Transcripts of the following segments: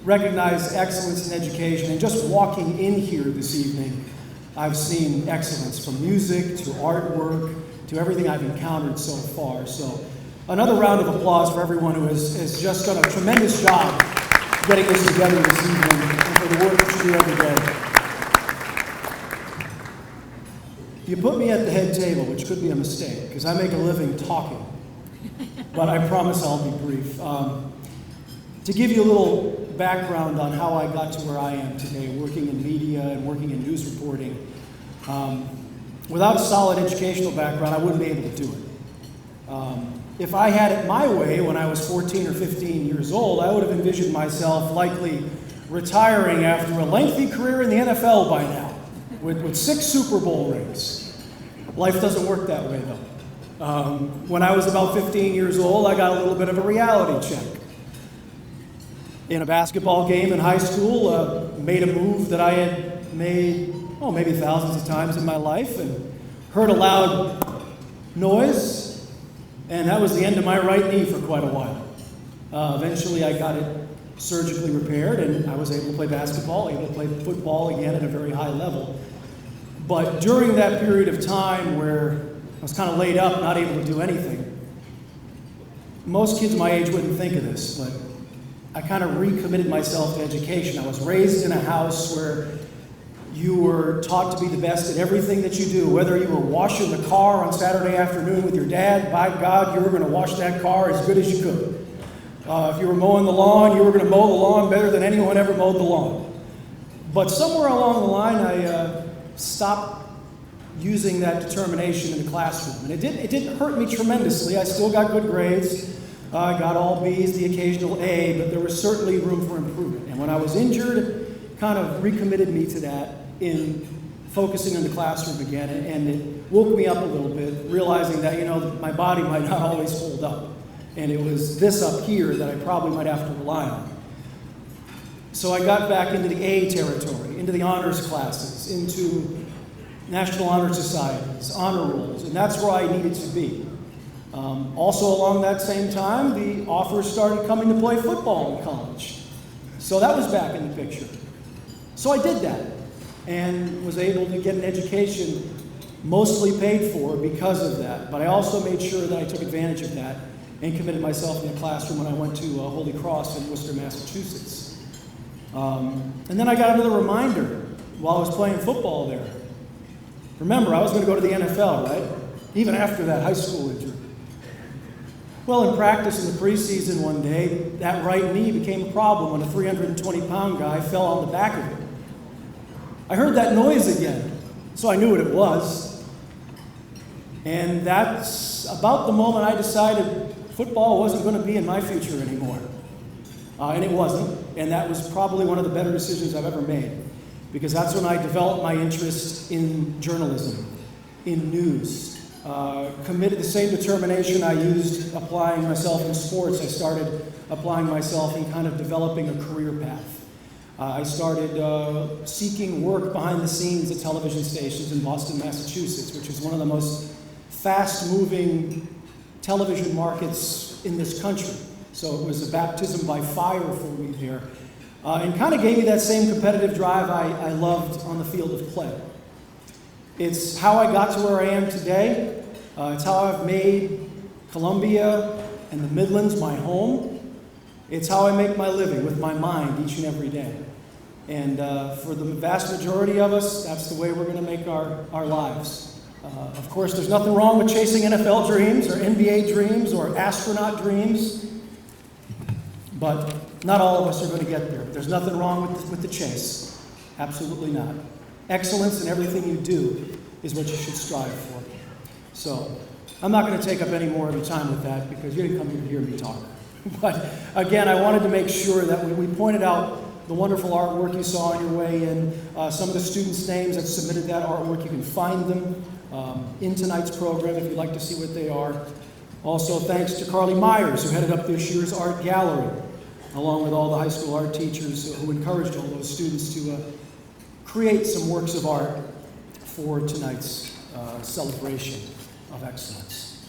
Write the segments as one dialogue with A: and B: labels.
A: Recognize excellence in education, and just walking in here this evening, I've seen excellence from music to artwork to everything I've encountered so far. So another round of applause for everyone who has just done a tremendous job getting this together this evening and for the work that you do every day. You put me at the head table, which could be a mistake because I make a living talking, but I promise I'll be brief. To give you a little background on how I got to where I am today, working in media and working in news reporting. Without a solid educational background, I wouldn't be able to do it. If I had it my way when I was 14 or 15 years old, I would have envisioned myself likely retiring after a lengthy career in the NFL by now, with 6 Super Bowl rings. Life doesn't work that way, though. When I was about 15 years old, I got a little bit of a reality check. In a basketball game in high school, made a move that I had made, maybe thousands of times in my life, and heard a loud noise, and that was the end of my right knee for quite a while. Eventually I got it surgically repaired, and I was able to play basketball, able to play football again at a very high level. But during that period of time where I was kind of laid up, not able to do anything, most kids my age wouldn't think of this, but I kind of recommitted myself to education. I was raised in a house where you were taught to be the best at everything that you do. Whether you were washing the car on Saturday afternoon with your dad, by God, you were going to wash that car as good as you could. If you were mowing the lawn, you were going to mow the lawn better than anyone ever mowed the lawn. But somewhere along the line, I stopped using that determination in the classroom. And it didn't hurt me tremendously. I still got good grades. I got all B's, the occasional A, but there was certainly room for improvement. And when I was injured, kind of recommitted me to that in focusing on the classroom again, and it woke me up a little bit, realizing that, my body might not always hold up. And it was this up here that I probably might have to rely on. So I got back into the A territory, into the honors classes, into National Honor Societies, honor rolls, and that's where I needed to be. Also along that same time, the offers started coming to play football in college. So that was back in the picture. So I did that and was able to get an education mostly paid for because of that. But I also made sure that I took advantage of that and committed myself in the classroom when I went to Holy Cross in Worcester, Massachusetts. And then I got another reminder while I was playing football there. Remember, I was going to go to the NFL, right? Even after that high school injury. Well, in practice in the preseason one day, that right knee became a problem when a 320-pound guy fell on the back of it. I heard that noise again, so I knew what it was. And that's about the moment I decided football wasn't going to be in my future anymore. And it wasn't, and that was probably one of the better decisions I've ever made, because that's when I developed my interest in journalism, in news. Committed the same determination I used applying myself in sports. I started applying myself in kind of developing a career path. I started seeking work behind the scenes at television stations in Boston, Massachusetts, which is one of the most fast-moving television markets in this country. So it was a baptism by fire for me there. And kind of gave me that same competitive drive I loved on the field of play. It's how I got to where I am today. It's how I've made Columbia and the Midlands my home. It's how I make my living with my mind each and every day. And for the vast majority of us, that's the way we're going to make our lives. Of course, there's nothing wrong with chasing NFL dreams or NBA dreams or astronaut dreams. But not all of us are going to get there. There's nothing wrong with the chase. Absolutely not. Excellence in everything you do is what you should strive for. So I'm not going to take up any more of your time with that because you didn't come here to hear me talk. But again, I wanted to make sure that we pointed out the wonderful artwork you saw on your way in. Some of the students' names that submitted that artwork, you can find them in tonight's program if you'd like to see what they are. Also, thanks to Carly Myers, who headed up this year's art gallery, along with all the high school art teachers who encouraged all those students to create some works of art for tonight's celebration of excellence.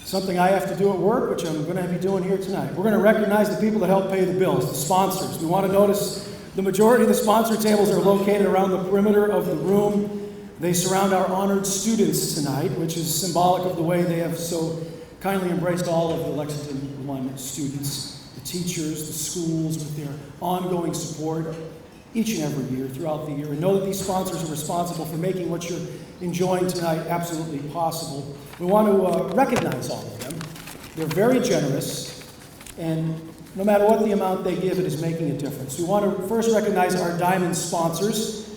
A: Something I have to do at work, which I'm going to be doing here tonight. We're going to recognize the people that help pay the bills, the sponsors. We want to notice the majority of the sponsor tables are located around the perimeter of the room. They surround our honored students tonight, which is symbolic of the way they have so kindly embraced all of the Lexington One students, the teachers, the schools, with their ongoing support each and every year throughout the year. And know that these sponsors are responsible for making what you're enjoying tonight absolutely possible. We want to recognize all of them. They're very generous, and no matter what the amount they give, it is making a difference. We want to first recognize our diamond sponsors,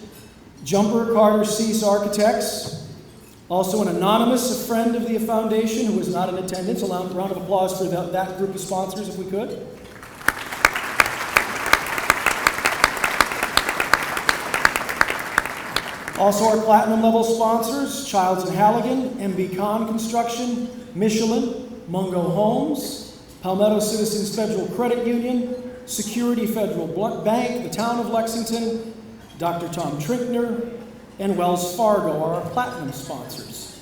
A: Jumper Carter Cease Architects, also an anonymous friend of the foundation who is not in attendance. A round of applause for that group of sponsors, if we could. Also our platinum level sponsors, Childs & Halligan, MB Con Construction, Michelin, Mungo Homes, Palmetto Citizens Federal Credit Union, Security Federal Bank, the Town of Lexington, Dr. Tom Trinkner, and Wells Fargo are our platinum sponsors.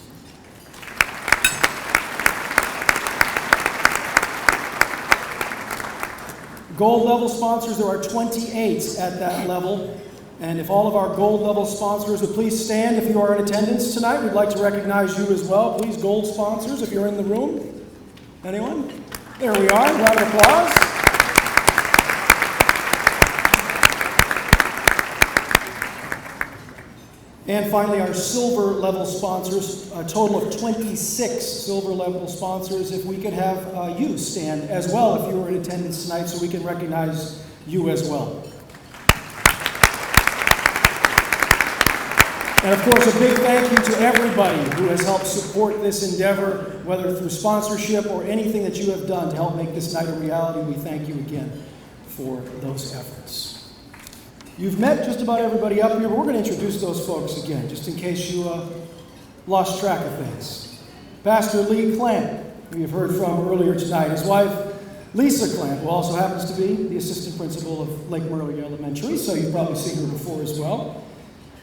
A: Gold level sponsors, there are 28 at that level. And if all of our gold level sponsors would please stand if you are in attendance tonight, we'd like to recognize you as well. Please, gold sponsors, if you're in the room. Anyone? There we are. Round of applause. And finally, our silver level sponsors, a total of 26 silver level sponsors. If we could have you stand as well if you were in attendance tonight so we can recognize you as well. And of course, a big thank you to everybody who has helped support this endeavor, whether through sponsorship or anything that you have done to help make this night a reality. We thank you again for those efforts. You've met just about everybody up here, but we're going to introduce those folks again, just in case you lost track of things. Pastor Lee Clamp, who you've heard from earlier tonight. His wife, Lisa Clamp, who also happens to be the assistant principal of Lake Murray Elementary, so you've probably seen her before as well.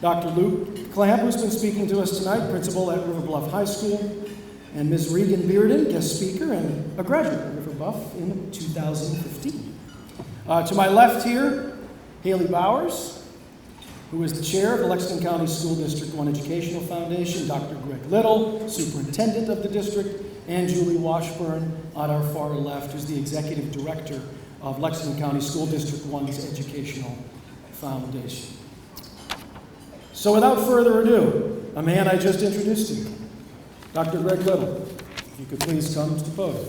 A: Dr. Luke Clamp, who's been speaking to us tonight, principal at River Bluff High School, and Ms. Regan Bearden, guest speaker and a graduate of River Bluff in 2015. To my left here, Haley Bowers, who is the chair of the Lexington County School District One Educational Foundation, Dr. Greg Little, superintendent of the district, and Julie Washburn on our far left, who's the executive director of Lexington County School District One's Educational Foundation. So without further ado, a man I just introduced to you, Dr. Greg Little. If you could please come to the podium.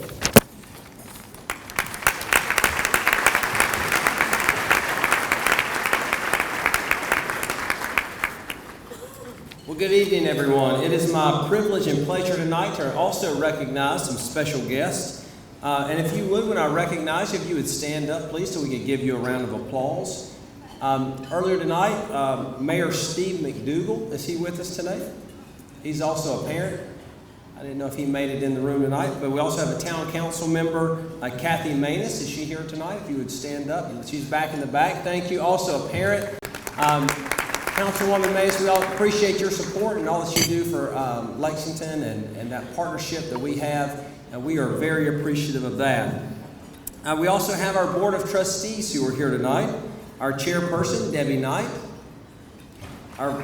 B: Well, good evening, everyone. It is my privilege and pleasure tonight to also recognize some special guests. And if you would, when I recognize you, if you would stand up, please, so we could give you a round of applause. Earlier tonight, Mayor Steve McDougall, is he with us tonight? He's also a parent. I didn't know if he made it in the room tonight, but we also have a town council member, Kathy Manus. Is she here tonight? If you would stand up. She's back in the back. Thank you. Also a parent. Councilwoman Mays, we all appreciate your support and all that you do for Lexington and that partnership that we have, and we are very appreciative of that. We also have our Board of Trustees who are here tonight. Our chairperson, Debbie Knight. Our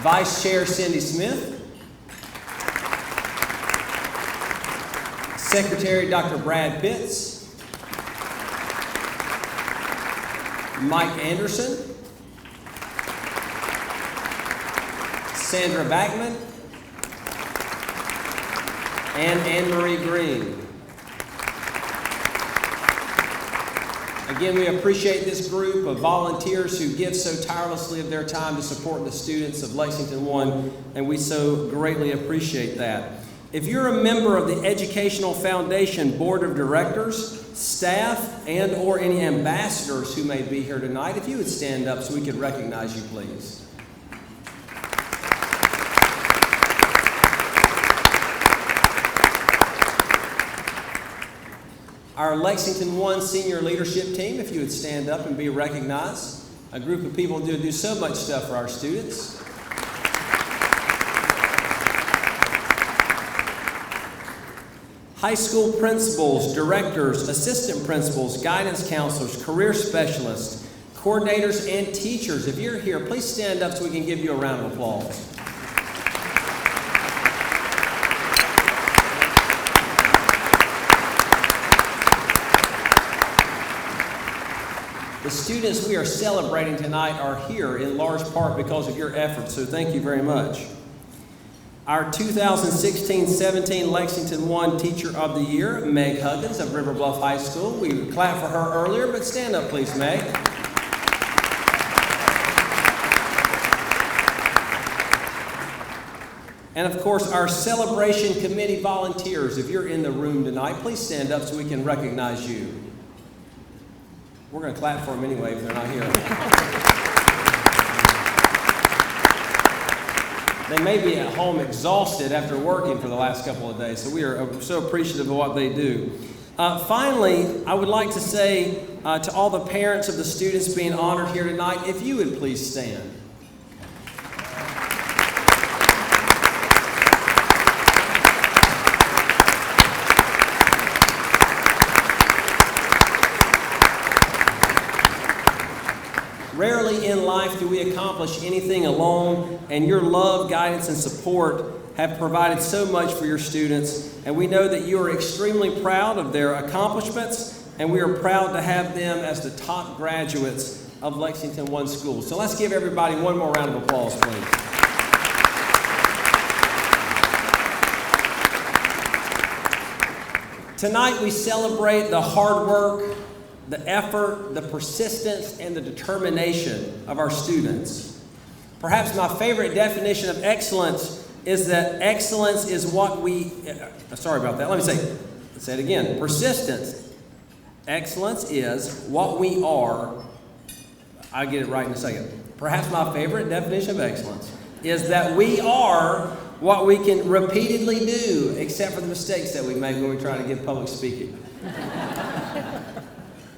B: Vice Chair, Cindy Smith. Secretary, Dr. Brad Pitts. Mike Anderson, Sandra Backman, and Anne-Marie Green. Again, we appreciate this group of volunteers who give so tirelessly of their time to support the students of Lexington One, and we so greatly appreciate that. If you're a member of the Educational Foundation Board of Directors, staff, and or any ambassadors who may be here tonight, if you would stand up so we could recognize you, please. Our Lexington One senior leadership team, if you would stand up and be recognized. A group of people who do so much stuff for our students. High school principals, directors, assistant principals, guidance counselors, career specialists, coordinators, and teachers. If you're here, please stand up so we can give you a round of applause. The students we are celebrating tonight are here in large part because of your efforts, so thank you very much. Our 2016-17 Lexington One Teacher of the Year, Meg Huggins of River Bluff High School. We clapped for her earlier, but stand up please, Meg. And of course, our celebration committee volunteers. If you're in the room tonight, please stand up so we can recognize you. We're going to clap for them anyway if they're not here. They may be at home exhausted after working for the last couple of days, so we are so appreciative of what they do. Finally, I would like to say to all the parents of the students being honored here tonight, if you would please stand. Rarely in life do we accomplish anything alone, and your love, guidance, and support have provided so much for your students, and we know that you are extremely proud of their accomplishments, and we are proud to have them as the top graduates of Lexington One School. So let's give everybody one more round of applause, please. Tonight we celebrate the hard work, the effort, the persistence, and the determination of our students. Perhaps my favorite definition of excellence is that excellence is what we, sorry about that, let's say it again. Persistence. Excellence is what we are. I'll get it right in a second. Perhaps my favorite definition of excellence is that we are what we can repeatedly do, except for the mistakes that we make when we try to give public speaking.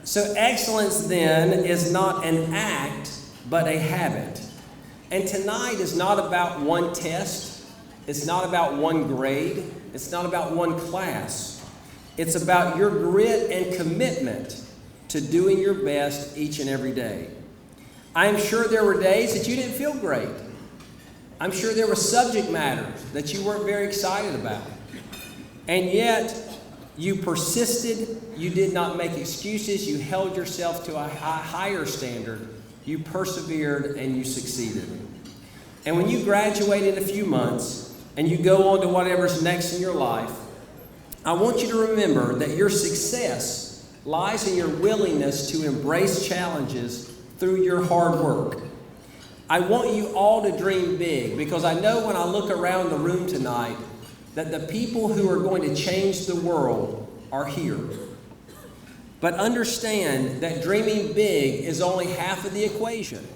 B: So excellence then is not an act, but a habit. And tonight is not about one test. It's not about one grade. It's not about one class. It's about your grit and commitment to doing your best each and every day. I'm sure there were days that you didn't feel great. I'm sure there were subject matters that you weren't very excited about. And yet, you persisted, you did not make excuses, you held yourself to a higher standard, you persevered, and you succeeded. And when you graduate in a few months, and you go on to whatever's next in your life, I want you to remember that your success lies in your willingness to embrace challenges through your hard work. I want you all to dream big, because I know when I look around the room tonight that the people who are going to change the world are here. But understand that dreaming big is only half of the equation.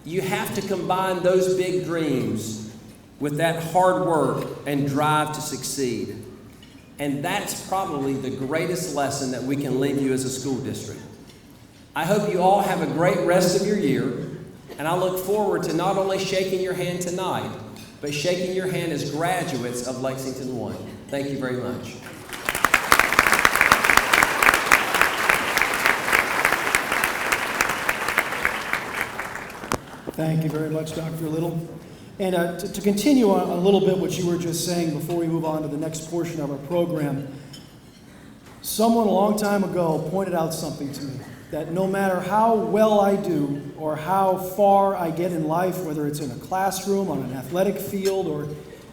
B: You have to combine those big dreams with that hard work and drive to succeed. And that's probably the greatest lesson that we can leave you as a school district. I hope you all have a great rest of your year, and I look forward to not only shaking your hand tonight, but shaking your hand as graduates of Lexington One. Thank you very much.
A: Thank you very much, Dr. Little. And to continue on a little bit what you were just saying before we move on to the next portion of our program, someone a long time ago pointed out something to me, that no matter how well I do or how far I get in life, whether it's in a classroom, on an athletic field, or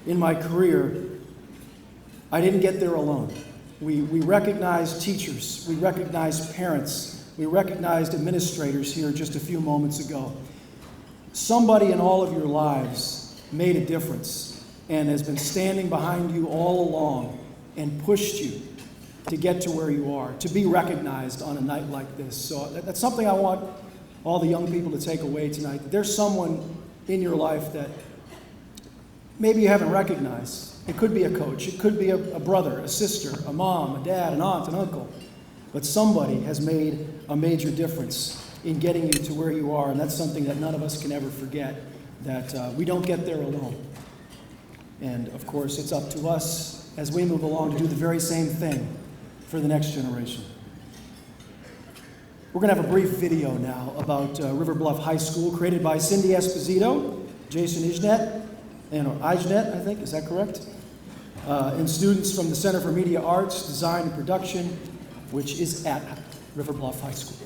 A: in my career, I didn't get there alone. We recognized teachers, we recognized parents, we recognized administrators here just a few moments ago. Somebody in all of your lives made a difference and has been standing behind you all along and pushed you to get to where you are, to be recognized on a night like this. So that's something I want all the young people to take away tonight, that there's someone in your life that maybe you haven't recognized. It could be a coach, it could be a brother, a sister, a mom, a dad, an aunt, an uncle, but somebody has made a major difference in getting you to where you are, and that's something that none of us can ever forget, that we don't get there alone. And of course, it's up to us as we move along to do the very same thing for the next generation. We're going to have a brief video now about River Bluff High School, created by Cindy Esposito, Jason Ijnet, I think, is that correct? And students from the Center for Media Arts, Design, and Production, which is at River Bluff High School.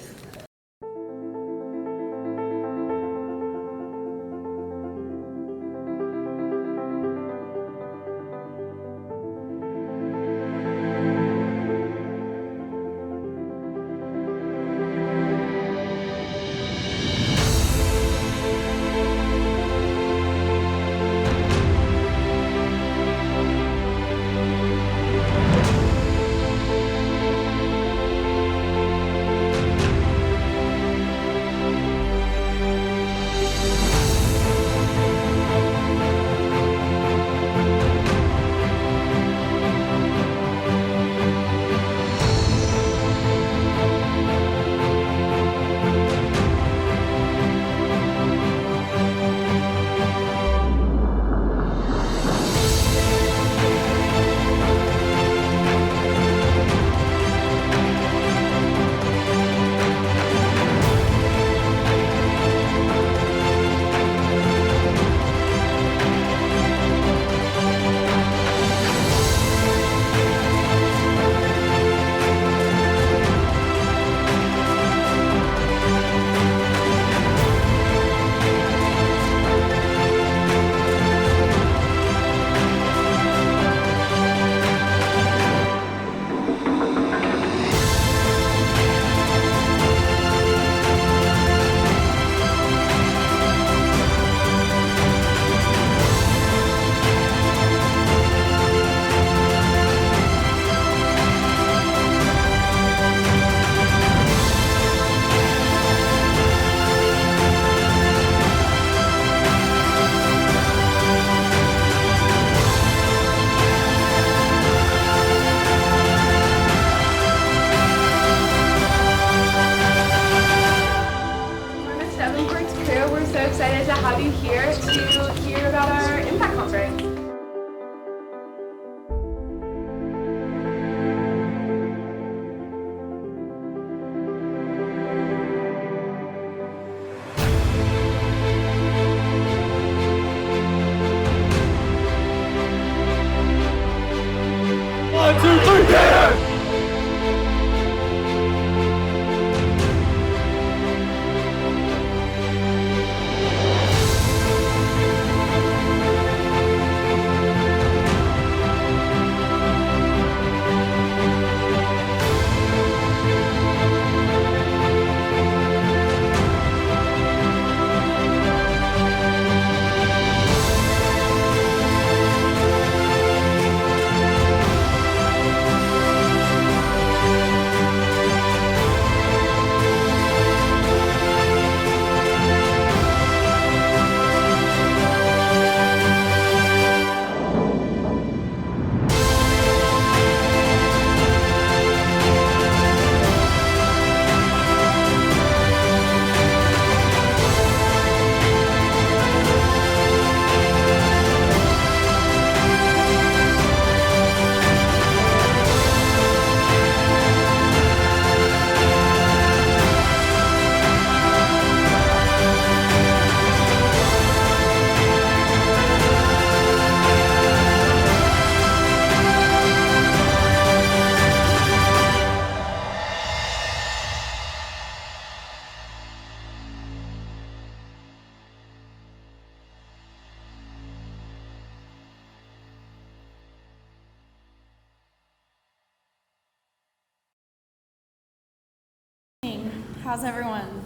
C: How's everyone?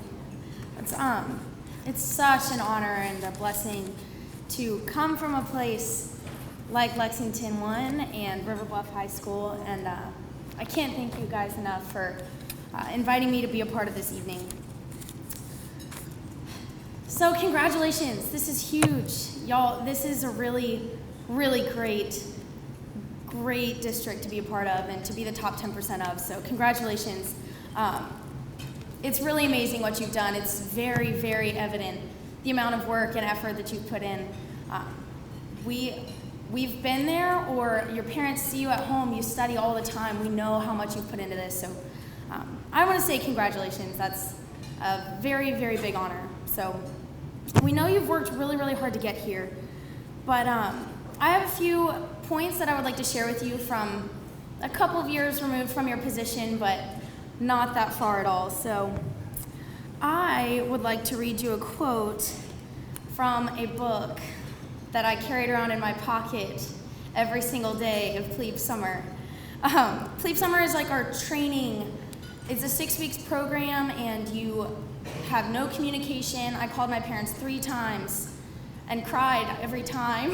C: It's such an honor and a blessing to come from a place like Lexington One and River Bluff High School, and I can't thank you guys enough for inviting me to be a part of this evening. So congratulations, this is huge. Y'all, this is a really, really great district to be a part of and to be the top 10% of, so congratulations. It's really amazing what you've done. It's very, very evident, the amount of work and effort that you've put in. We've been there, or your parents see you at home, you study all the time. We know how much you've put into this, so I want to say congratulations. That's a very, very big honor. So we know you've worked really, really hard to get here, but I have a few points that I would like to share with you from a couple of years removed from your position, but not that far at all. So I would like to read you a quote from a book that I carried around in my pocket every single day of plebe summer. Plebe summer is like our training. It's a 6 weeks program, and you have no communication. I called my parents 3 times and cried every time.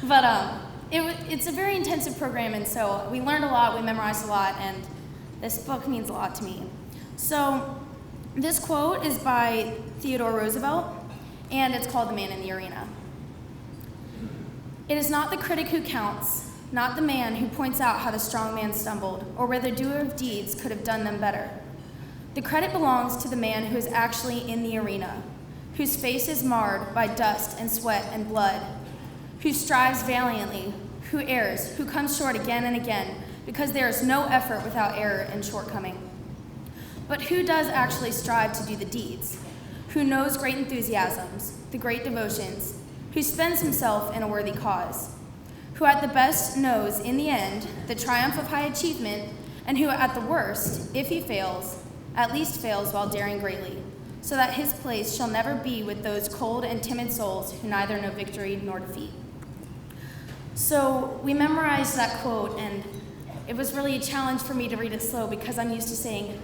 C: But it's a very intensive program, and so we learned a lot, we memorized a lot, and this book means a lot to me. So this quote is by Theodore Roosevelt, and it's called The Man in the Arena. It is not the critic who counts, not the man who points out how the strong man stumbled, or where the doer of deeds could have done them better. The credit belongs to the man who is actually in the arena, whose face is marred by dust and sweat and blood, who strives valiantly, who errs, who comes short again and again, because there is no effort without error and shortcoming. But who does actually strive to do the deeds? Who knows great enthusiasms, the great devotions, who spends himself in a worthy cause, who at the best knows, in the end, the triumph of high achievement, and who at the worst, if he fails, at least fails while daring greatly, so that his place shall never be with those cold and timid souls who neither know victory nor defeat. So we memorized that quote, and it was really a challenge for me to read it slow because I'm used to saying,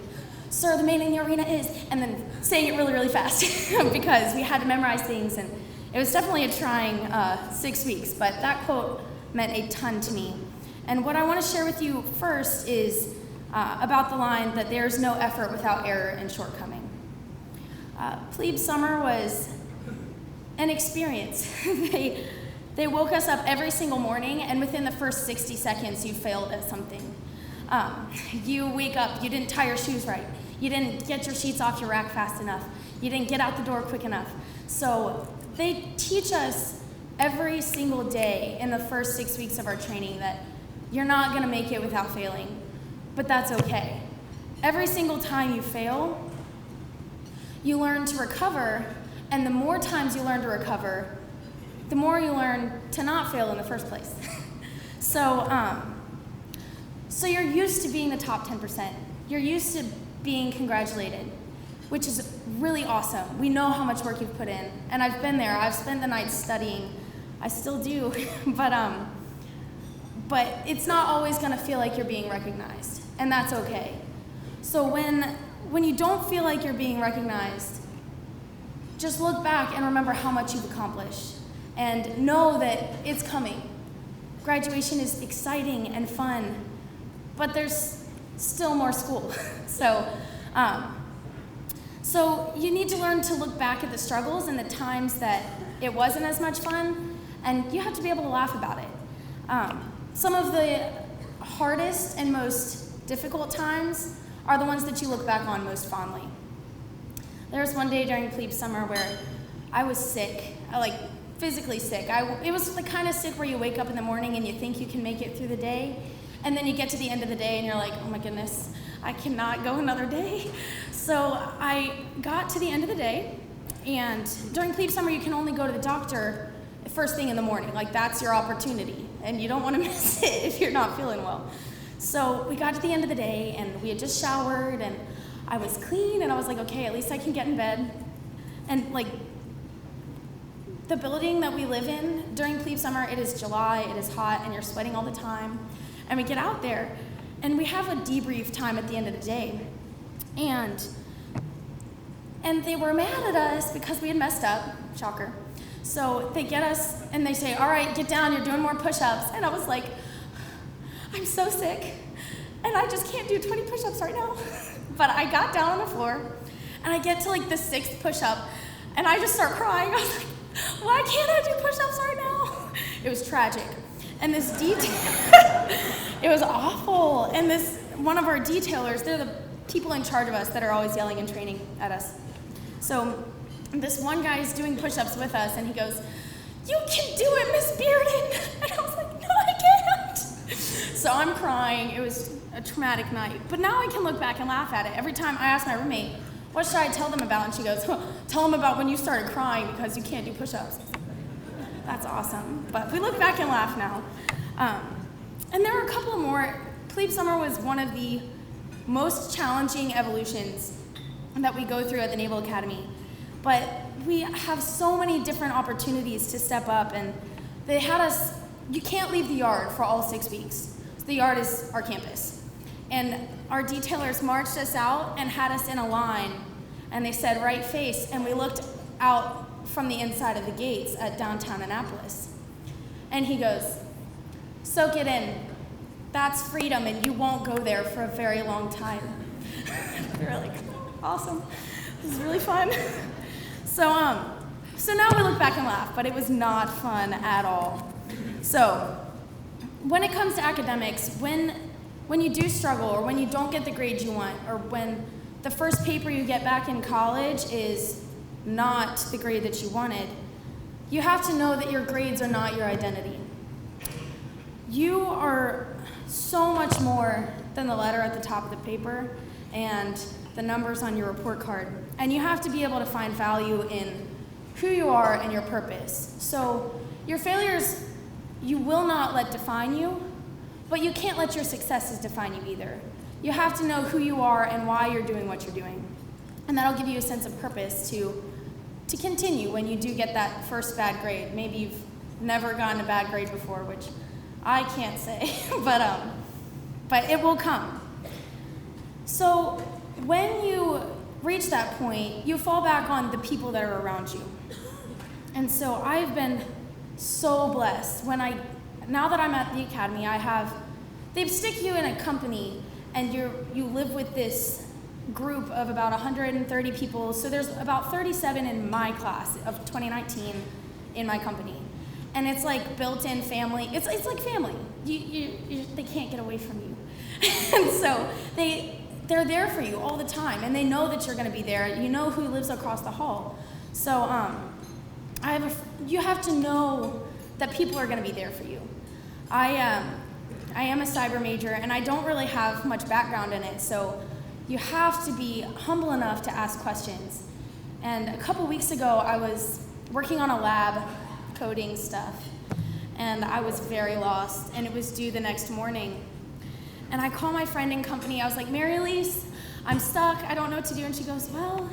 C: "Sir, the man in the arena is," and then saying it really, really fast because we had to memorize things, and it was definitely a trying 6 weeks, but that quote meant a ton to me. And what I want to share with you first is about the line that there's no effort without error and shortcoming. Plebe summer was an experience. They woke us up every single morning, and within the first 60 seconds, you failed at something. You wake up, you didn't tie your shoes right. You didn't get your sheets off your rack fast enough. You didn't get out the door quick enough. So they teach us every single day in the first 6 weeks of our training that you're not going to make it without failing, but that's okay. Every single time you fail, you learn to recover, and the more times you learn to recover, the more you learn to not fail in the first place. So you're used to being the top 10%. You're used to being congratulated, which is really awesome. We know how much work you've put in, and I've been there. I've spent the night studying. I still do, but it's not always gonna feel like you're being recognized, and that's okay. So when you don't feel like you're being recognized, just look back and remember how much you've accomplished, and know that it's coming. Graduation is exciting and fun, but there's still more school. So you need to learn to look back at the struggles and the times that it wasn't as much fun, and you have to be able to laugh about it. Some of the hardest and most difficult times are the ones that you look back on most fondly. There was one day during plebe summer where I was sick, physically sick. It was the kind of sick where you wake up in the morning and you think you can make it through the day, and then you get to the end of the day and you're like, oh my goodness, I cannot go another day. So I got to the end of the day, and during plebe summer you can only go to the doctor first thing in the morning. That's your opportunity, and you don't want to miss it if you're not feeling well. So we got to the end of the day, and we had just showered, and I was clean, and I was like, okay, at least I can get in bed. And the building that we live in during plebe summer, it is July, it is hot, and you're sweating all the time. And we get out there, and we have a debrief time at the end of the day. And And they were mad at us because we had messed up, shocker. So they get us and they say, all right, get down, you're doing more push-ups. And I was like, I'm so sick and I just can't do 20 push-ups right now. But I got down on the floor and I get to like the 6th push-up and I just start crying. I was like, why can't I do push-ups right now? It was tragic. And this it was awful. And this, one of our detailers, they're the people in charge of us that are always yelling and training at us. So this one guy is doing push-ups with us and he goes, you can do it, Miss Bearden. And I was like, no, I can't. So I'm crying. It was a traumatic night. But now I can look back and laugh at it. Every time I ask my roommate, what should I tell them about? And she goes, tell them about when you started crying because you can't do push-ups. That's awesome. But we look back and laugh now. And there are a couple more. Plebe Summer was one of the most challenging evolutions that we go through at the Naval Academy. But we have so many different opportunities to step up, and they had us, you can't leave the yard for all 6 weeks. So the yard is our campus. And our detailers marched us out and had us in a line, and they said, right face, and we looked out from the inside of the gates at downtown Annapolis. And he goes, soak it in. That's freedom, and you won't go there for a very long time. We were like, awesome. This is really fun. So now we look back and laugh, but it was not fun at all. So when it comes to academics, when you do struggle or when you don't get the grades you want, or when the first paper you get back in college is not the grade that you wanted, you have to know that your grades are not your identity. You are so much more than the letter at the top of the paper and the numbers on your report card. And you have to be able to find value in who you are and your purpose. So your failures, you will not let define you, but you can't let your successes define you either. You have to know who you are and why you're doing what you're doing. And that'll give you a sense of purpose to continue when you do get that first bad grade. Maybe you've never gotten a bad grade before, which I can't say, but it will come. So when you reach that point, you fall back on the people that are around you. And so I've been so blessed. Now that I'm at the academy, they stick you in a company and you live with this group of about 130 people. So there's about 37 in my class of 2019 in my company. And it's like built-in family. It's like family. They can't get away from you. And so they're there for you all the time, and they know that you're going to be there. You know who lives across the hall. So you have to know that people are going to be there for you. I am a cyber major, and I don't really have much background in it, so you have to be humble enough to ask questions. And a couple weeks ago, I was working on a lab coding stuff, and I was very lost, and it was due the next morning. And I call my friend in company. I was like, Mary Elise, I'm stuck. I don't know what to do. And she goes, well,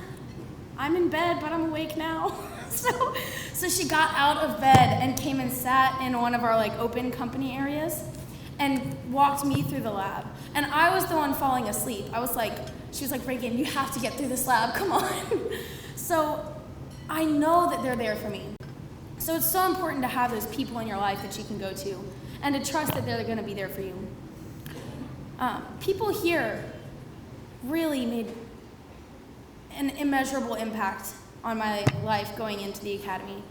C: I'm in bed, but I'm awake now. So she got out of bed and came and sat in one of our open company areas and walked me through the lab. And I was the one falling asleep. She was like, Reagan, you have to get through this lab, come on. So I know that they're there for me. So it's so important to have those people in your life that you can go to and to trust that they're going to be there for you. People here really made an immeasurable impact on my life going into the academy.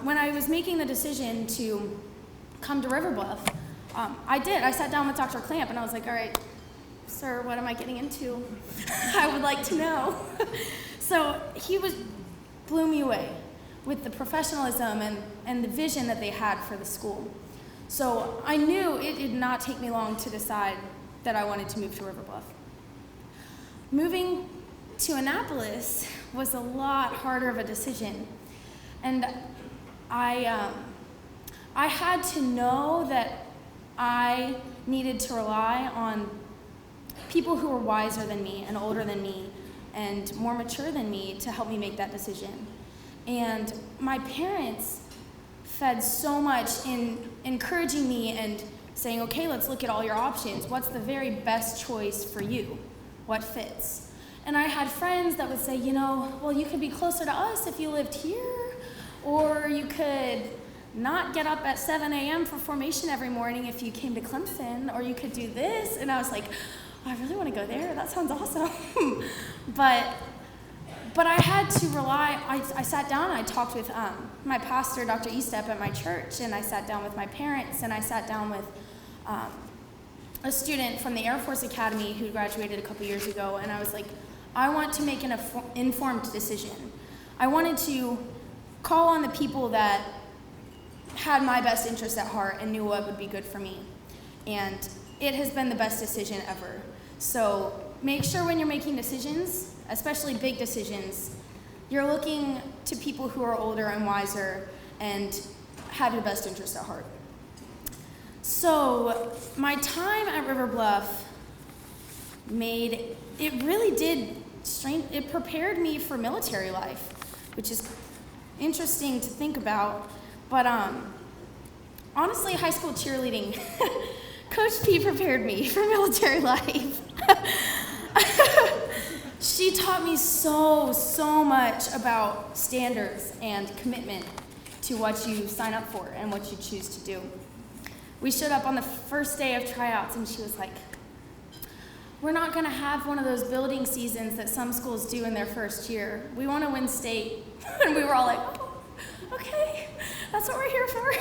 C: When I was making the decision to come to River Bluff, I sat down with Dr. Clamp and I was like, all right, sir, what am I getting into? I would like to know. So he blew me away with the professionalism and the vision that they had for the school. So I knew it did not take me long to decide that I wanted to move to River Bluff. Moving to Annapolis was a lot harder of a decision. And I had to know that I needed to rely on people who were wiser than me and older than me and more mature than me to help me make that decision. And my parents fed so much in encouraging me and saying, okay, let's look at all your options. What's the very best choice for you? What fits? And I had friends that would say, well, you could be closer to us if you lived here, or you could not get up at 7 a.m. for formation every morning if you came to Clemson, or you could do this. And I was like, I really want to go there. That sounds awesome. But I had to rely, I sat down and I talked with my pastor, Dr. Estep, at my church, and I sat down with my parents, and I sat down with a student from the Air Force Academy who graduated a couple years ago, and I was like, I want to make an informed decision. I wanted to call on the people that had my best interest at heart and knew what would be good for me. And it has been the best decision ever. So make sure when you're making decisions, especially big decisions, you're looking to people who are older and wiser and have your best interest at heart. So my time at River Bluff it prepared me for military life, which is interesting to think about. But honestly, high school cheerleading, Coach P prepared me for military life. She taught me so much about standards and commitment to what you sign up for and what you choose to do. We showed up on the first day of tryouts, and she was like, we're not going to have one of those building seasons that some schools do in their first year. We want to win state. And we were all like, oh, okay, that's what we're here for.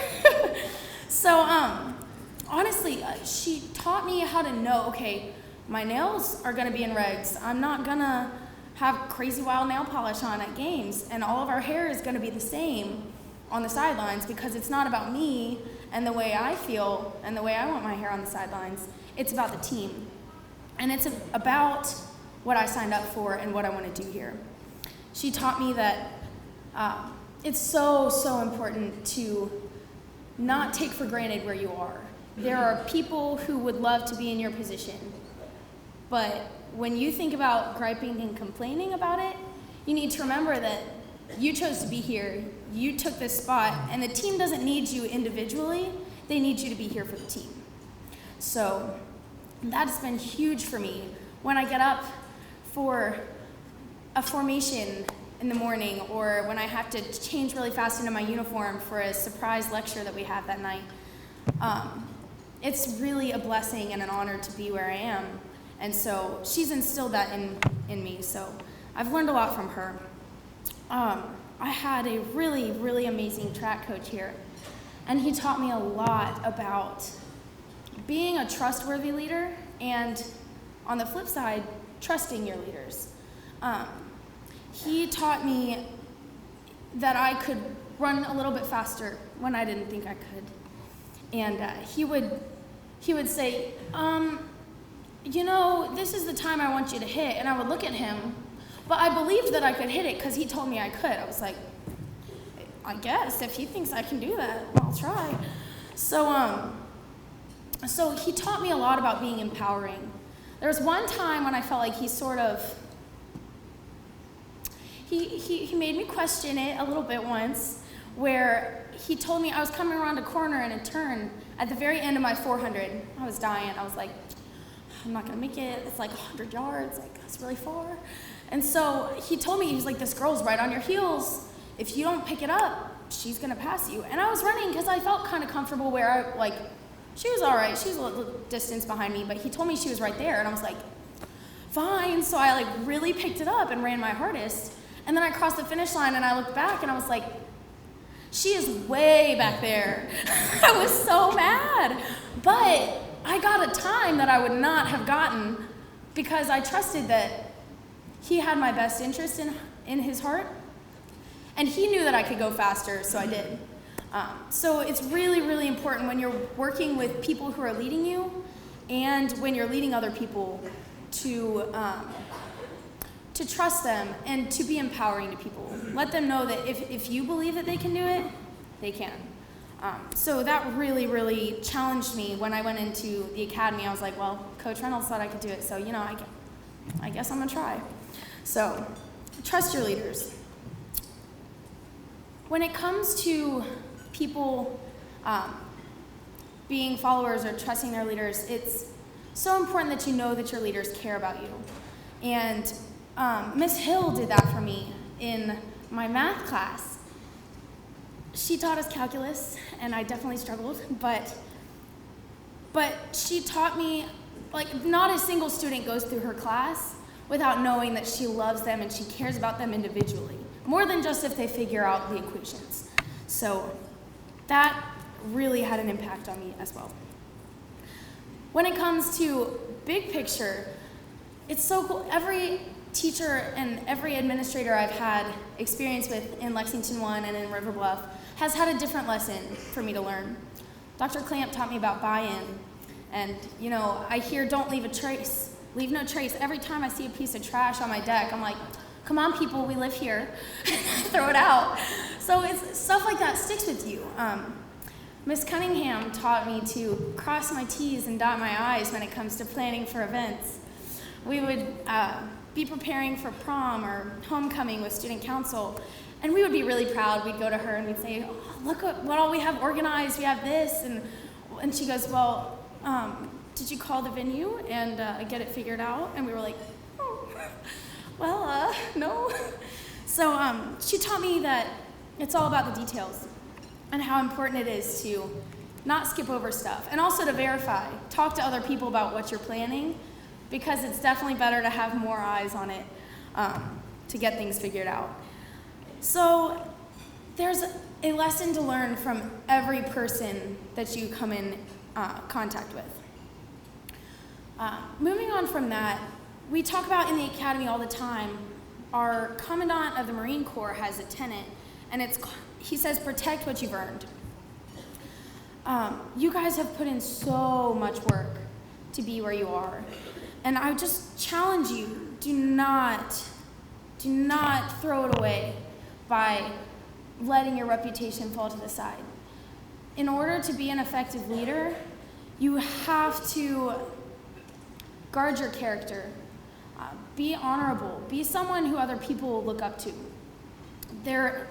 C: So honestly, she taught me how to know, okay, my nails are going to be in regs. I'm not going to have crazy wild nail polish on at games, and all of our hair is going to be the same on the sidelines, because it's not about me and the way I feel and the way I want my hair on the sidelines. It's about the team. And it's about what I signed up for and what I want to do here. She taught me that it's so important to not take for granted where you are. There are people who would love to be in your position, but when you think about griping and complaining about it, you need to remember that you chose to be here, you took this spot, and the team doesn't need you individually, they need you to be here for the team. So that's been huge for me. When I get up for a formation in the morning, or when I have to change really fast into my uniform for a surprise lecture that we have that night, it's really a blessing and an honor to be where I am. And so she's instilled that in me, so I've learned a lot from her. I had a really amazing track coach here, and he taught me a lot about being a trustworthy leader, and on the flip side, trusting your leaders. He taught me that I could run a little bit faster when I didn't think I could. And he would say, this is the time I want you to hit. And I would look at him, but I believed that I could hit it because he told me I could. I was like, I guess if he thinks I can do that, I'll try. So he taught me a lot about being empowering. There was one time when I felt like he made me question it a little bit once, where he told me I was coming around a corner in a turn at the very end of my 400. I was dying. I was like, I'm not gonna make it. It's like 100 yards. Like, that's really far. And so he told me, he was like, this girl's right on your heels. If you don't pick it up, she's gonna pass you. And I was running because I felt kind of comfortable where she was all right. She was a little distance behind me, but he told me she was right there, and I was like, fine. So I really picked it up and ran my hardest. And then I crossed the finish line, and I looked back, and I was like, she is way back there. I was so mad. But I got a time that I would not have gotten because I trusted that he had my best interest in his heart, and he knew that I could go faster, so I did. So it's really important when you're working with people who are leading you, and when you're leading other people, to trust them and to be empowering to people. Let them know that if you believe that they can do it, they can. So that really challenged me when I went into the academy. I was like, well, Coach Reynolds thought I could do it, so I guess I'm gonna try. So trust your leaders. When it comes to people being followers or trusting their leaders, it's so important that you know that your leaders care about you. And Miss Hill did that for me in my math class. She taught us calculus, and I definitely struggled, but she taught me, like, not a single student goes through her class without knowing that she loves them and she cares about them individually, more than just if they figure out the equations. So that really had an impact on me as well. When it comes to big picture, it's so cool. Every teacher and every administrator I've had experience with in Lexington One and in River Bluff has had a different lesson for me to learn. Dr. Clamp taught me about buy-in, and I hear don't leave a trace, leave no trace. Every time I see a piece of trash on my deck, I'm like, come on people, we live here, throw it out. So it's stuff like that sticks with you. Miss Cunningham taught me to cross my T's and dot my I's when it comes to planning for events. We would be preparing for prom or homecoming with student council, and we would be really proud. We'd go to her and we'd say, oh, look at what all we have organized, we have this, and she goes, well, did you call the venue and get it figured out? And we were like, oh, well, no. So she taught me that it's all about the details and how important it is to not skip over stuff, and also to verify, talk to other people about what you're planning, because it's definitely better to have more eyes on it to get things figured out. So there's a lesson to learn from every person that you come in contact with. Moving on from that, we talk about in the academy all the time, our Commandant of the Marine Corps has a tenet, and he says, protect what you've earned. You guys have put in so much work to be where you are. And I just challenge you, do not throw it away by letting your reputation fall to the side. In order to be an effective leader, you have to guard your character, be honorable, be someone who other people will look up to. There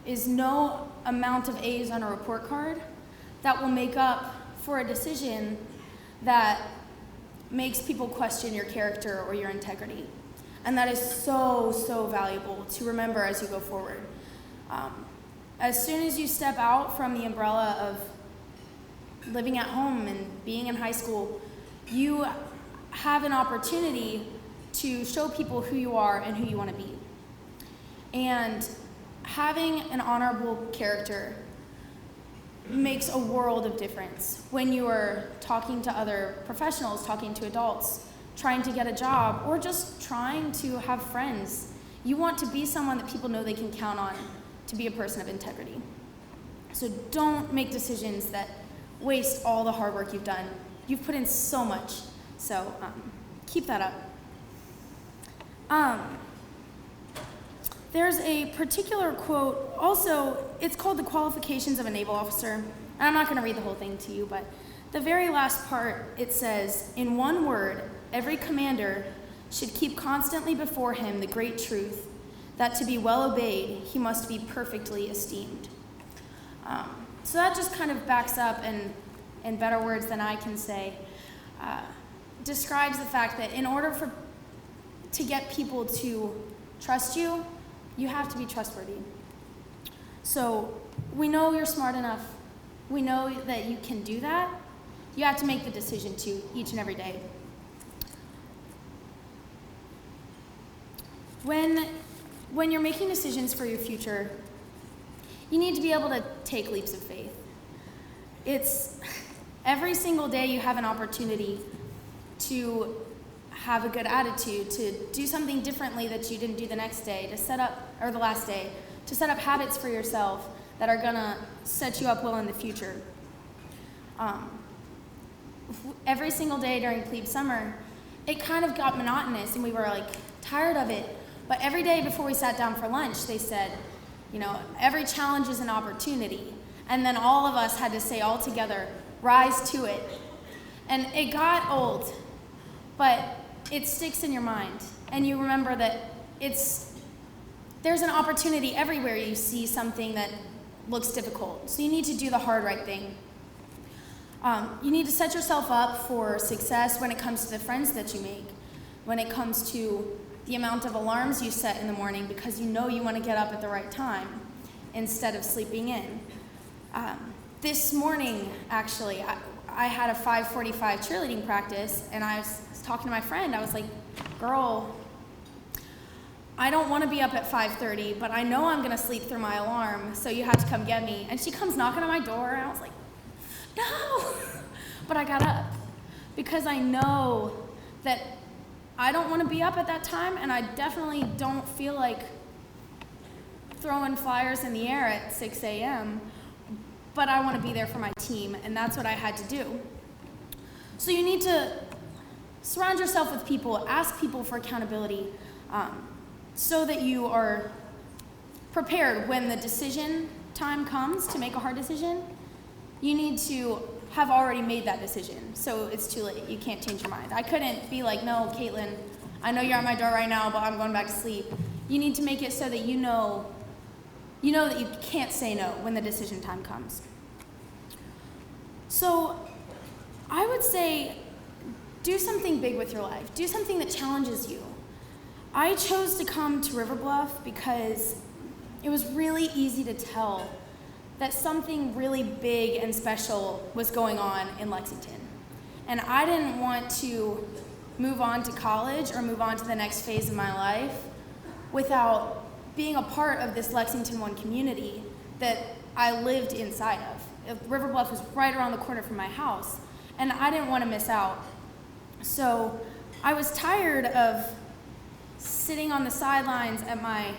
C: is no amount of A's on a report card that will make up for a decision that makes people question your character or your integrity. And that is so, so valuable to remember as you go forward. As soon as you step out from the umbrella of living at home and being in high school, you have an opportunity to show people who you are and who you want to be. And having an honorable character makes a world of difference when you are talking to other professionals, talking to adults, trying to get a job, or just trying to have friends. You want to be someone that people know they can count on to be a person of integrity. So don't make decisions that waste all the hard work you've done. You've put in so much, so keep that up. There's a particular quote, also, it's called The Qualifications of a Naval Officer, and I'm not going to read the whole thing to you, but the very last part, it says, in one word, every commander should keep constantly before him the great truth that to be well obeyed, he must be perfectly esteemed. So that just kind of backs up, and in better words than I can say, describes the fact that in order to get people to trust you, you have to be trustworthy. So we know you're smart enough. We know that you can do that. You have to make the decision to each and every day. When you're making decisions for your future, you need to be able to take leaps of faith. It's every single day you have an opportunity to have a good attitude, to do something differently that you didn't do the next day, or the last day, to set up habits for yourself that are gonna set you up well in the future. Every single day during plebe summer, it kind of got monotonous and we were tired of it. But every day before we sat down for lunch, they said, every challenge is an opportunity. And then all of us had to say all together, rise to it. And it got old, but it sticks in your mind. And you remember that there's an opportunity everywhere you see something that looks difficult. So you need to do the hard right thing. You need to set yourself up for success when it comes to the friends that you make, when it comes to the amount of alarms you set in the morning because you know you want to get up at the right time instead of sleeping in. This morning, actually, I had a 5:45 cheerleading practice, and I was talking to my friend. I was like, girl, I don't want to be up at 5:30, but I know I'm going to sleep through my alarm, so you have to come get me. And she comes knocking on my door, and I was like, no! But I got up because I know that I don't want to be up at that time, and I definitely don't feel like throwing flyers in the air at 6 a.m., but I want to be there for my team, and that's what I had to do. So you need to surround yourself with people, ask people for accountability, so that you are prepared when the decision time comes to make a hard decision. You need to have already made that decision, so it's too late. You can't change your mind. I couldn't be like, no, Caitlin, I know you're at my door right now, but I'm going back to sleep. You need to make it so that you know that you can't say no when the decision time comes. So I would say do something big with your life. Do something that challenges you. I chose to come to River Bluff because it was really easy to tell that something really big and special was going on in Lexington. And I didn't want to move on to college or move on to the next phase of my life without being a part of this Lexington One community that I lived inside of. River Bluff was right around the corner from my house, and I didn't want to miss out. So I was tired of sitting on the sidelines at my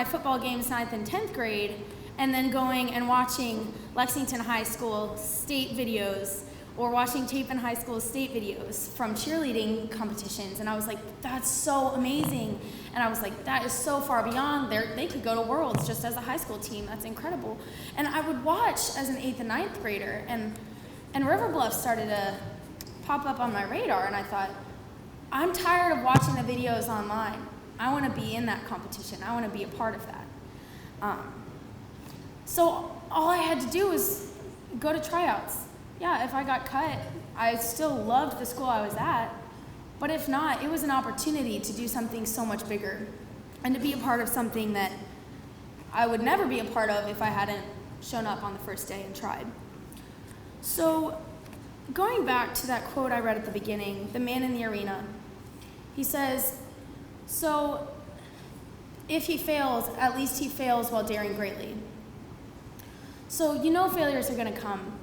C: football games 9th and 10th grade, and then going and watching Lexington High School state videos or watching Chapin High School state videos from cheerleading competitions. And I was like, that's so amazing. And I was like, that is so far beyond. They could go to Worlds just as a high school team. That's incredible. And I would watch as an 8th and 9th grader, and River Bluff started to pop up on my radar, and I thought, I'm tired of watching the videos online. I want to be in that competition. I want to be a part of that. So all I had to do was go to tryouts. Yeah, if I got cut, I still loved the school I was at. But if not, it was an opportunity to do something so much bigger and to be a part of something that I would never be a part of if I hadn't shown up on the first day and tried. So going back to that quote I read at the beginning, the man in the arena, he says, so if he fails, at least he fails while daring greatly. So you know failures are going to come,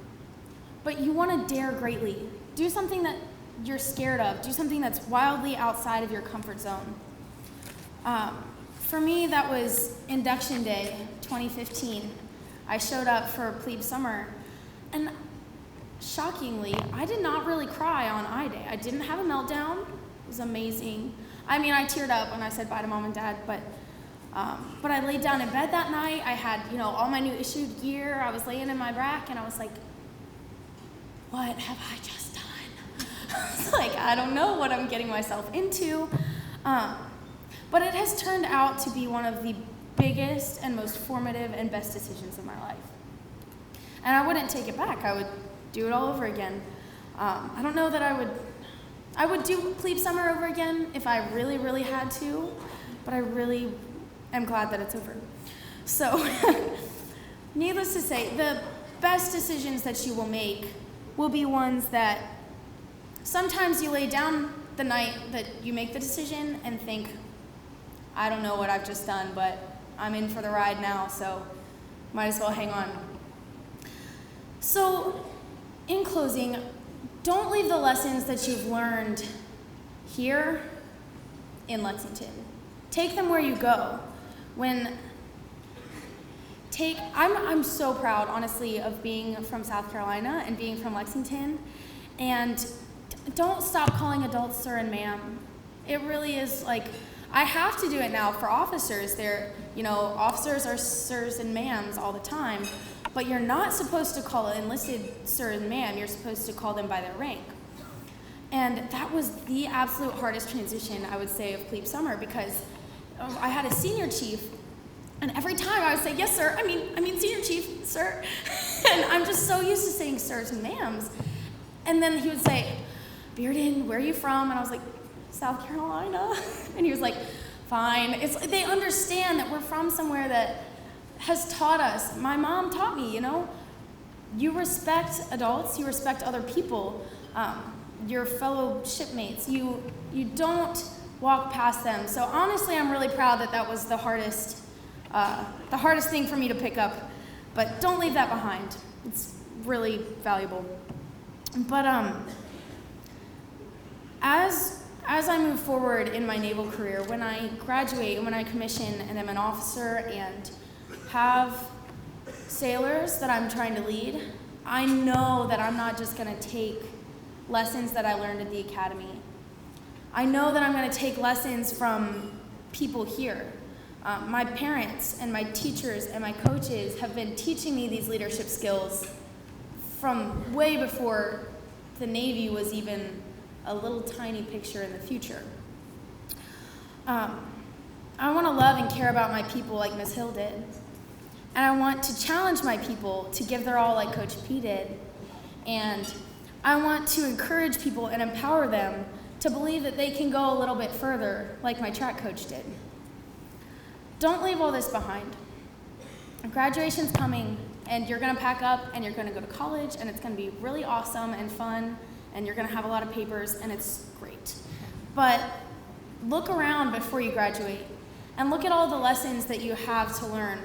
C: but you want to dare greatly. Do something that you're scared of. Do something that's wildly outside of your comfort zone. For me, that was induction day 2015. I showed up for plebe summer, and shockingly, I did not really cry on I-Day. I didn't have a meltdown. It was amazing. I mean, I teared up when I said bye to mom and dad, but I laid down in bed that night. I had, all my new issued gear. I was laying in my rack, and I was like, what have I just done? I was like, I don't know what I'm getting myself into. But it has turned out to be one of the biggest and most formative and best decisions of my life. And I wouldn't take it back. I would do it all over again. I don't know that I would do plebe summer over again if I really, really had to, but I really am glad that it's over. So, needless to say, the best decisions that you will make will be ones that sometimes you lay down the night that you make the decision and think, I don't know what I've just done, but I'm in for the ride now, so might as well hang on. So, in closing, don't leave the lessons that you've learned here in Lexington. Take them where you go. I'm so proud, honestly, of being from South Carolina and being from Lexington, and don't stop calling adults sir and ma'am. It really is like, I have to do it now for officers. Officers are sirs and ma'ams all the time, but you're not supposed to call enlisted sir and ma'am. You're supposed to call them by their rank. And that was the absolute hardest transition, I would say, of plebe summer, because I had a senior chief, and every time I would say, yes, sir, I mean senior chief, sir. And I'm just so used to saying sirs and ma'ams. And then he would say, Bearden, where are you from? And I was like, South Carolina. And he was like, fine. They understand that we're from somewhere that has taught us. My mom taught me, you respect adults, you respect other people, your fellow shipmates. You don't walk past them. So honestly, I'm really proud that was the hardest thing for me to pick up. But don't leave that behind. It's really valuable. But as I move forward in my naval career, when I graduate and when I commission and I'm an officer and have sailors that I'm trying to lead, I know that I'm not just going to take lessons that I learned at the academy. I know that I'm going to take lessons from people here. My parents and my teachers and my coaches have been teaching me these leadership skills from way before the Navy was even a little tiny picture in the future. I want to love and care about my people like Ms. Hill did. And I want to challenge my people to give their all like Coach P did. And I want to encourage people and empower them to believe that they can go a little bit further like my track coach did. Don't leave all this behind. Graduation's coming, and you're going to pack up, and you're going to go to college, and it's going to be really awesome and fun, and you're going to have a lot of papers, and it's great. But look around before you graduate, and look at all the lessons that you have to learn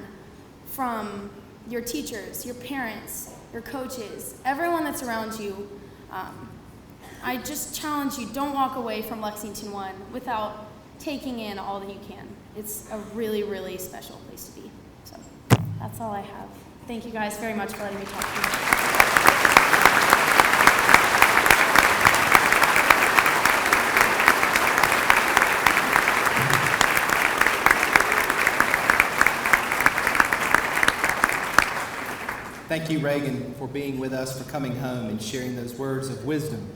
C: from your teachers, your parents, your coaches, everyone that's around you. I just challenge you, don't walk away from Lexington One without taking in all that you can. It's a really, really special place to be. So that's all I have. Thank you guys very much for letting me talk to you.
D: Thank you, Reagan, for being with us, for coming home and sharing those words of wisdom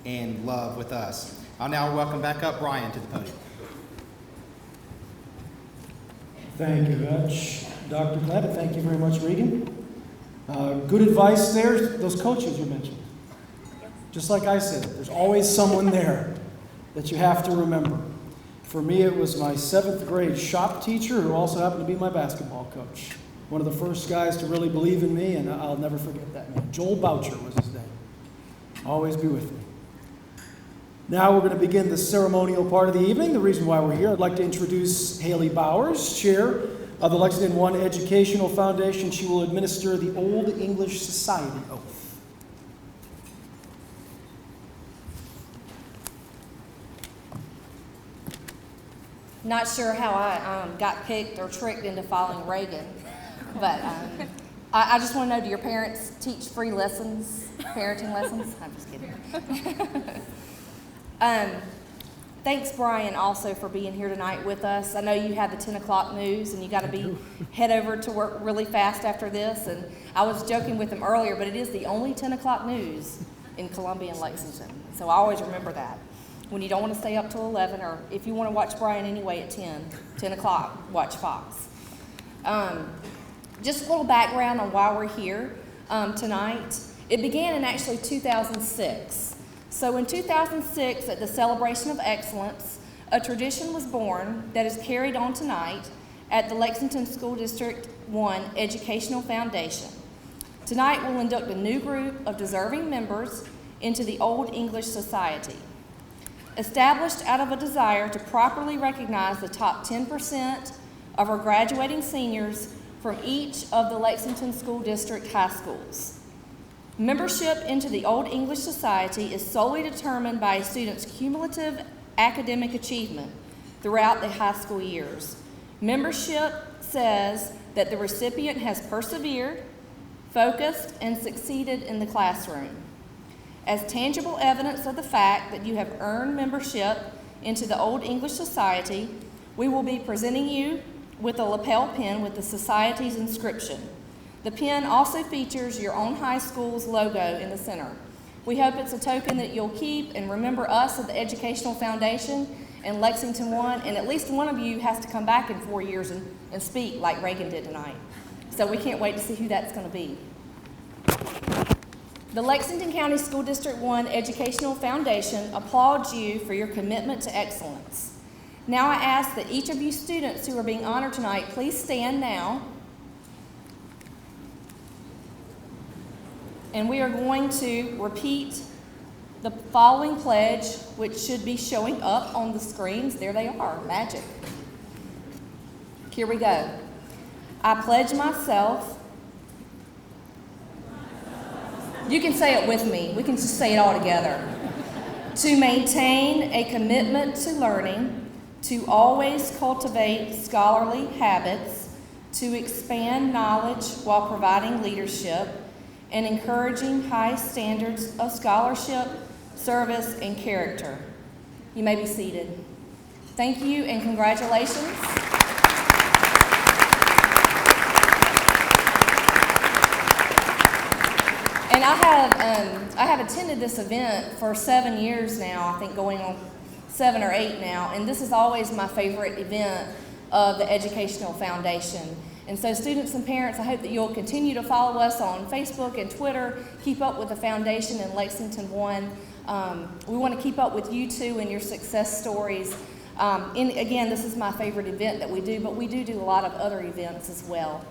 D: and love with us. I'll now welcome back up Brian to the podium.
A: Thank you, Vetch. Dr. Gleb, thank you very much, Regan. Good advice there, those coaches you mentioned. Just like I said, there's always someone there that you have to remember. For me, it was my 7th grade shop teacher who also happened to be my basketball coach. One of the first guys to really believe in me, and I'll never forget that man. Joel Boucher was his name. Always be with me. Now we're going to begin the ceremonial part of the evening. The reason why we're here, I'd like to introduce Haley Bowers, Chair of the Lexington One Educational Foundation. She will administer the Old English Society Oath.
E: Not sure how I got picked or tricked into following Reagan, but I just want to know, do your parents teach free lessons, parenting lessons? I'm just kidding. Thanks, Brian, also for being here tonight with us. I know you had the 10 o'clock news, and you got to head over to work really fast after this. And I was joking with him earlier, but it is the only 10 o'clock news in Columbia and Lexington. So I always remember that. When you don't want to stay up till 11, or if you want to watch Brian anyway at 10 o'clock, watch Fox. Just a little background on why we're here tonight. It began in actually 2006. So in 2006, at the Celebration of Excellence, a tradition was born that is carried on tonight at the Lexington School District One Educational Foundation. Tonight we'll induct a new group of deserving members into the Old English Society. Established out of a desire to properly recognize the top 10% of our graduating seniors from each of the Lexington School District high schools. Membership into the Old English Society is solely determined by a student's cumulative academic achievement throughout the high school years. Membership says that the recipient has persevered, focused, and succeeded in the classroom. As tangible evidence of the fact that you have earned membership into the Old English Society, we will be presenting you with a lapel pin with the Society's inscription. The pin also features your own high school's logo in the center. We hope it's a token that you'll keep and remember us at the Educational Foundation and Lexington One, and at least one of you has to come back in 4 years and speak like Reagan did tonight. So we can't wait to see who that's going to be. The Lexington County School District One Educational Foundation applauds you for your commitment to excellence. Now I ask that each of you students who are being honored tonight, please stand now. And we are going to repeat the following pledge, which should be showing up on the screens. There they are, magic. Here we go. I pledge myself. You can say it with me. We can just say it all together. To maintain a commitment to learning, to always cultivate scholarly habits, to expand knowledge while providing leadership, and encouraging high standards of scholarship, service, and character. You may be seated. Thank you and congratulations. And I have attended this event for 7 years now, I think going on 7 or 8 now, and this is always my favorite event of the Educational Foundation. And so students and parents, I hope that you'll continue to follow us on Facebook and Twitter, keep up with the foundation in Lexington One. We want to keep up with you too and your success stories. And again, this is my favorite event that we do, but we do a lot of other events as well.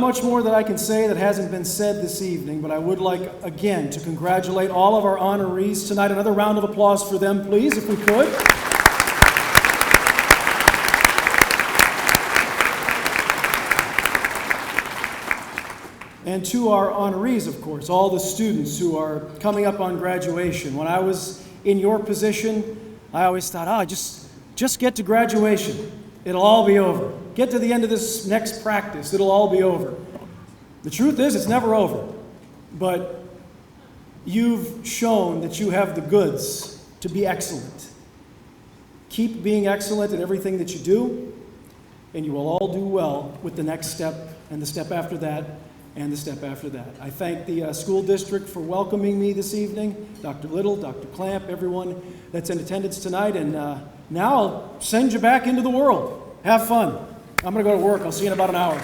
A: much more that I can say that hasn't been said this evening, but I would like, again, to congratulate all of our honorees tonight. Another round of applause for them, please, if we could. And to our honorees, of course, all the students who are coming up on graduation. When I was in your position, I always thought, just get to graduation. It'll all be over. Get to the end of this next practice. It'll all be over. The truth is, it's never over. But you've shown that you have the goods to be excellent. Keep being excellent at everything that you do, and you will all do well with the next step, and the step after that, and the step after that. I thank the school district for welcoming me this evening, Dr. Little, Dr. Clamp, everyone that's in attendance tonight, and now I'll send you back into the world. Have fun. I'm going to go to work. I'll see you in about an hour.